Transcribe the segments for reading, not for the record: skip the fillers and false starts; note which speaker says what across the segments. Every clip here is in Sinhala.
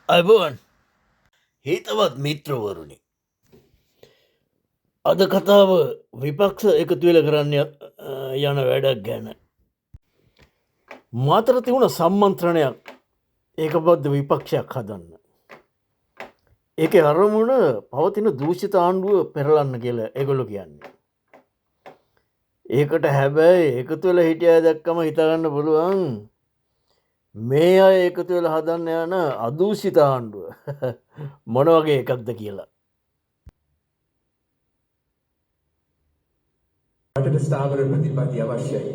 Speaker 1: අයිබෝවන් හිතවත් මිත්‍රවරුණි අද කතාව විපක්ෂ එකතු වෙලා කරන්න යන වැඩක් ගැන මාතර තිබුණ සම්මන්ත්‍රණයක් ඒකබද්ධ විපක්ෂයක් හදන්න. ඒකේ අරමුණ පවතින දූෂිත ආණ්ඩුව පෙරලන්න කියලා ඒගොල්ලෝ කියන්නේ. ඒකට හැබැයි එකතු වෙලා හිටියා දැක්කම හිතාගන්න පුළුවන් මේ අය එකතු වෙලා හදන්න යන අදූෂිත ආණ්ඩුව මොන වගේ එකක්ද කියලා.
Speaker 2: රටට ස්ථාවර ප්‍රතිපත්ති අවශ්‍යයි.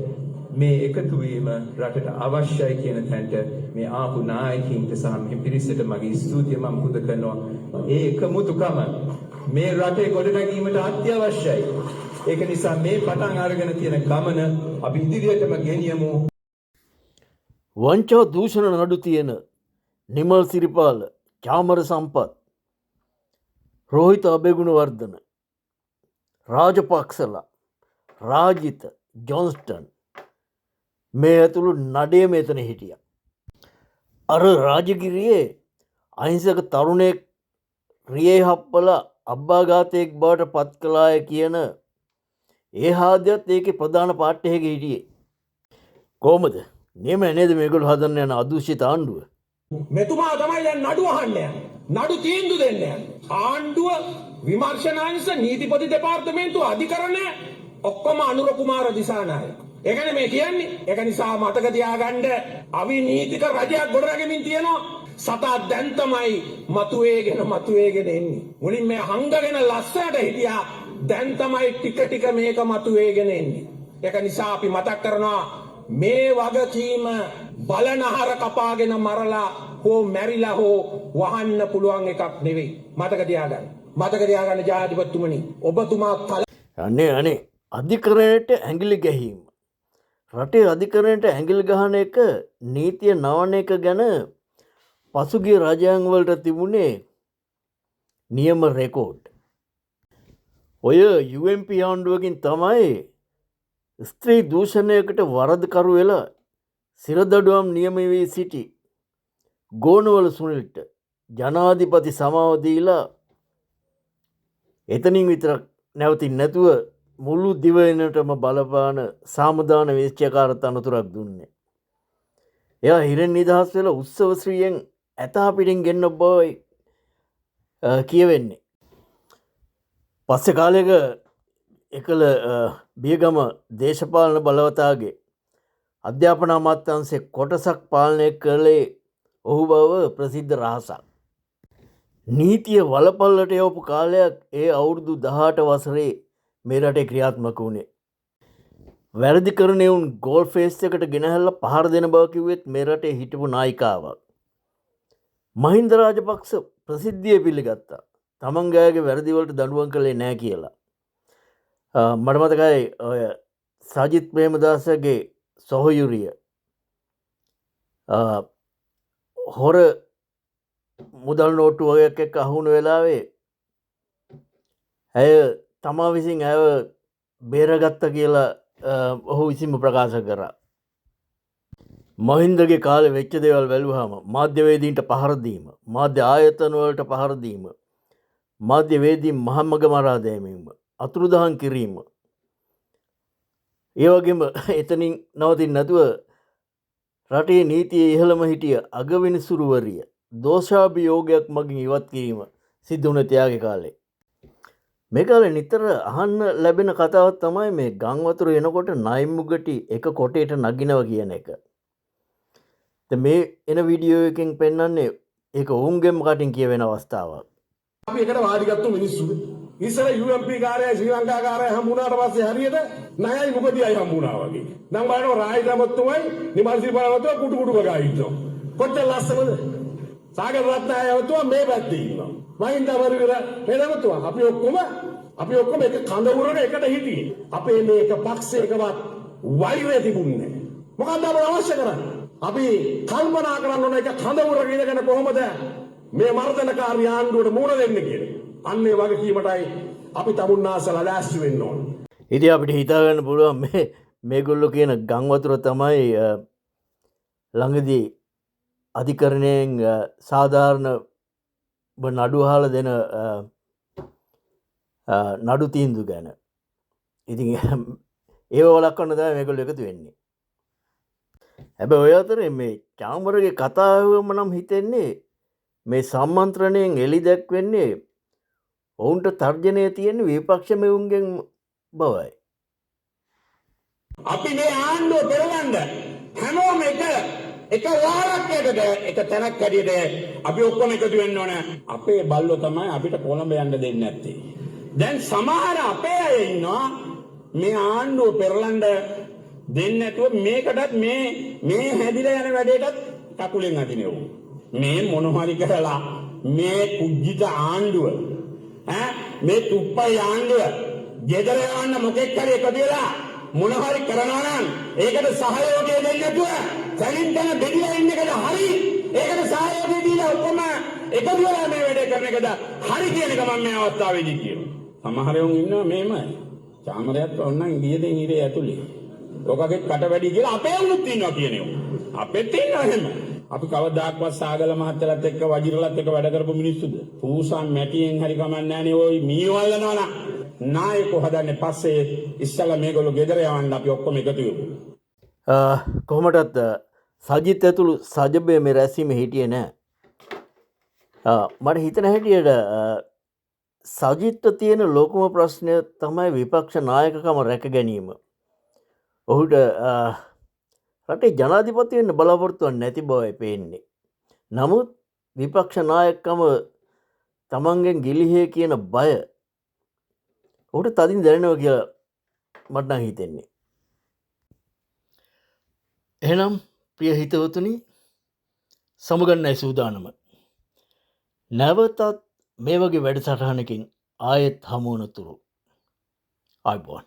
Speaker 2: මේ එකතු වීම රටට අවශ්‍යයි කියන තැනට මේ ආපු නායකින්ට සහ මේ පිරිසට මගේ ස්තුතිය මම පුද කරනවා. ඒ එකමුතුකම මේ රටේ ගොඩනැගීමට අත්‍යවශ්‍යයි. ඒක නිසා මේ පටන් අරගෙන තියෙන ගමන අපි ඉදිරියටම ගෙනියමු.
Speaker 1: වංචා දූෂණ නඩු තියෙන නිමල් සිරිපාල, චාමර සම්පත්, රෝහිත අබේගුණවර්ධන, රාජපක්ෂලා, රාජිත, ජොන්ස්ටන් මේ ඇතුළු නඩේ මෙතන හිටිය. අර රාජගිරියේ අහිංසක තරුණයෙක් රියේ හප්පල අබ්බාඝාතයෙක් බවට පත් කළාය කියන ඒ හාද්‍යත් ඒකේ ප්‍රධාන පාට්‍යයක හිටියේ. කොහොමද? නියම නේද මේගොල්ලෝ හදන්න යන අදූෂිත ආණ්ඩුව?
Speaker 3: මෙතුමා තමයි දැන් නඩුව අහන්නේ. නඩු තීන්දුව දෙන්නේ. ආණ්ඩුව විමර්ශනාංශ නීතිපති දෙපාර්තමේන්තුව අධිකරණය ඔක්කොම අනුර කුමාර දිසානායක. ඒකනේ මේ කියන්නේ. ඒක නිසා මතක තියාගන්න අවිනීතික රජයක් ගොඩනගමින් තියෙනවා. සතා දැන් තමයි මතුවේගෙන එන්නේ. මුලින් මේ හංගගෙන ලස්සනට හිටියා. දැන් තමයි ටික ටික මේක මතුවේගෙන එන්නේ. ඒක නිසා අපි මතක් කරනවා මේ වගකීම බලනහර කපාගෙන මරලා හෝ මැරිලා හෝ වහන්න පුළුවන් එකක් නෙවෙයි. මතක තියාගන්න ජනාධිපතිතුමනි. ඔබතුමා
Speaker 1: අනේ අධිකරණයට ඇඟිලි ගැහිම. රටේ අධිකරණයට ඇඟිලි ගහන එක නීතිය නවන එක ගැන පසුගිය රජයන් වලට තිබුණේ නියම රෙකෝඩ්. ඔය UMP ආණ්ඩුවකින් තමයි ස්ත්‍රී දූෂණයකට වරදකරු වෙලා සිරදඩුවම් නියම වී සිටි ගෝනවල සුනිල්ට ජනාධිපති සමාව දීලා එතනින් විතරක් නැවතින් නැතුව මුළු දිවයිනටම බලපාන සාමදාන වේශ්‍යකාර තනතුරක් දුන්නේ. එයා හිරෙන් නිදහස් වෙලා උත්සව ශ්‍රීයෙන් ඇතා පිටින් ගෙන්න බවයි කියවෙන්නේ. පස්සේ කාලෙක එකල බියගම දේශපාලන බලවතාගේ අධ්‍යාපන අමාත්‍යාංශයේ කොටසක් පාලනය කළේ ඔහු බව ප්‍රසිද්ධ රහසක්. නීතිය වලපල්ලට යවපු කාලයක් ඒ අවුරුදු 18 වසරේ මේ රටේ ක්‍රියාත්මක වුණේ. වැරදි කරන එවුන් ගෝල් ෆේස් එකට ගෙනහැල්ලා පහර දෙන බව කිව්වෙත් මේ රටේ හිටපු නායිකාවක්. මහින්ද රාජපක්ෂ ප්‍රසිද්ධිය පිළිගත්තා. තමන්ගේ අයගේ වැරදි වලට දඬුවම් කළේ නැහැ කියලා. මට මතකයි ඔය සජිත් ප්‍රේමදාසගේ සොහොයුරිය හොර මුදල් නෝට්ටු වගේක් එක්ක අහුණු වෙලාවේ ඇය තමා විසින් ඇව බේරගත්ත කියලා ඔහු විසින්ම ප්‍රකාශ කරා. මහින්දගේ කාලේ වෙච්ච දේවල් බැලුවාම මාධ්‍යවේදීන්ට පහර දීම, මාධ්‍ය ආයතන වලට පහර දීම, මාධ්‍යවේදීන් මහමග මරා දැමීම, අතුරුදහන් කිරීම, ඒ වගේම එතනින් නවතින් නැතුව රටේ නීතියේ ඉහළම හිටිය අගවිනිසුරුවරිය දෝෂාභියෝගයක් මගින් ඉවත් කිරීම සිද්ධ වුණ තියාගේ කාලේ. මේ කාලේ නිතර අහන්න ලැබෙන කතාවක් තමයි මේ ගම් වතුර එනකොට නයිමුගටි එක කොටේට නගිනවා කියන එක. මේ එන වීඩියෝ එකෙන් පෙන්වන්නේ ඒක ඔවුන්ගේම කටින් කියවෙන අවස්ථාවක්.
Speaker 3: අපි එකට වාඩිගත්තු මිනිස්සු ඉස්සර UMP කාර්යය ශ්‍රී ලංකා කාර්යය හම්බුනාට පස්සේ හරියට ණයයි මුගතියයි හම්බුනා වගේ. නම් බලනවා රාජ්‍යමත්තුමයි නිමල් සිරිපාලවතුමා කුටු කුටු වගා ඉන්නවා. කොච්චර ලස්සනද? සාගර රත්නායවතුමා මේ පැත්තේ ඉන්නවා. මහින්ද වරිර එනවතුමා අපි ඔක්කොම එක කඳ උරක එකට හිටියේ. අපේ මේක පක්ෂයකවත් වෛරය තිබුණේ නැහැ. මොකක්ද අපට අවශ්‍ය කරන්නේ? අපි කල්පනා කරන්න ඕන එක කඳ උරක ඉඳගෙන කොහොමද මේ මර්ධනකාරී ආණ්ඩුවට මුහුණ දෙන්නේ කියලා. අන්න ඒ වගේ කීමටයි අපි තමුන්නාසලා ලෑස්ති වෙන්න ඕන.
Speaker 1: ඉතින් අපිට හිතා ගන්න පුළුවන් මේගොල්ලෝ කියන ගම් වතුර තමයි ළඟදී අධිකරණයෙන් සාධාරණ නඩුහල දෙන නඩු තීන්දු ගැන ඉතින් ඒ වලක්වන්න තමයි මේගොල්ලෝ එකතු වෙන්නේ. හැබැයි ඔය අතරේ මේ චාමරගේ කතාවම නම් හිතෙන්නේ මේ සම්මන්ත්‍රණයෙන් එලි දැක්වෙන්නේ ඔවුන්ට තර්ජනය තියෙන විපක්ෂ මෙවුන්ගෙන් බවයි.
Speaker 3: අපි මේ ආණ්ඩුව පෙරලන්න හැමෝම එක වාරක්යකට එක තැනක් හැටියට අපි ඔක්කොම එකතු වෙන්න ඕන. අපේ බල්ලෝ තමයි අපිට කොළඹ යන්න දෙන්නේ නැත්තේ. දැන් සමහර අපේ අය ඉන්නවා මේ ආණ්ඩුව පෙරලන්න දෙන්නේ නැතුව මේකටත් මේ හැදිලා යන වැඩේටත් කකුලෙන් අදිනවා. මේ මොන හරි කරලා මේ කුජිත ආණ්ඩුව මේ තුප්පයි ආණ්ඩුව ගෙදර යන්න මොකෙක් හරි එකතු වෙලා මොන හරි කරනවා නම් ඒකට සහයෝගය දෙන්න නැතුව තනින් තන බෙදලා ඉන්න එකද හරි? ඒකට සහයෝගය දීලා ඔක්කොම එකතු වෙලා මේ වැඩේ කරන එකද හරි කියන එක මම මේ අවස්ථාවේදී කියනවා. සමහරවුන් ඉන්නවා මේමයි. චාමරයත් ඔන්නම් ගියදෙන් ඉරේ ඇතුලේ. ඔකගේ කට වැඩි කියලා අපේ උනුත් ඉන්නවා කියනවා. අපෙත් ඉන්නවා එහෙම. අපි කවදාක්වත් සාගල මහත්තයලත් එක්ක වජිරලත් එක්ක වැඩ කරපු මිනිස්සුද? පූසන් මැටියෙන් හරි කමන්නේ නැහනේ ওই මීවල්ලනවා නම්. නායකෝ හදන්නේ පස්සේ ඉස්සලා මේගොල්ලෝ ගෙදර යවන්න අපි ඔක්කොම එකතු වෙමු.
Speaker 1: කොහොමටත් සජිත් ඇතුළු සජබය මේ රැස්වීම හිටියේ නෑ. මට හිතන හැටියට සජිත්ට තියෙන ලොකුම ප්‍රශ්නය තමයි විපක්ෂ නායකකම රැක ගැනීම. ඔහුට රටේ ජනාධිපති වෙන්න බලාපොරොත්තුවක් නැති බවයි පේන්නේ. නමුත් විපක්ෂ නායකකම තමන්ගෙන් ගිලිහේ කියන බය ඔහුට තදින් දැනෙනවා කියලා මට නම් හිතෙන්නේ. එහෙනම් ප්‍රිය හිතවතුනි සමුගන්නයි සූදානම. නැවතත් මේ වගේ වැඩසටහනකින් ආයෙත් හමු වනතුරු ආයිබෝන්.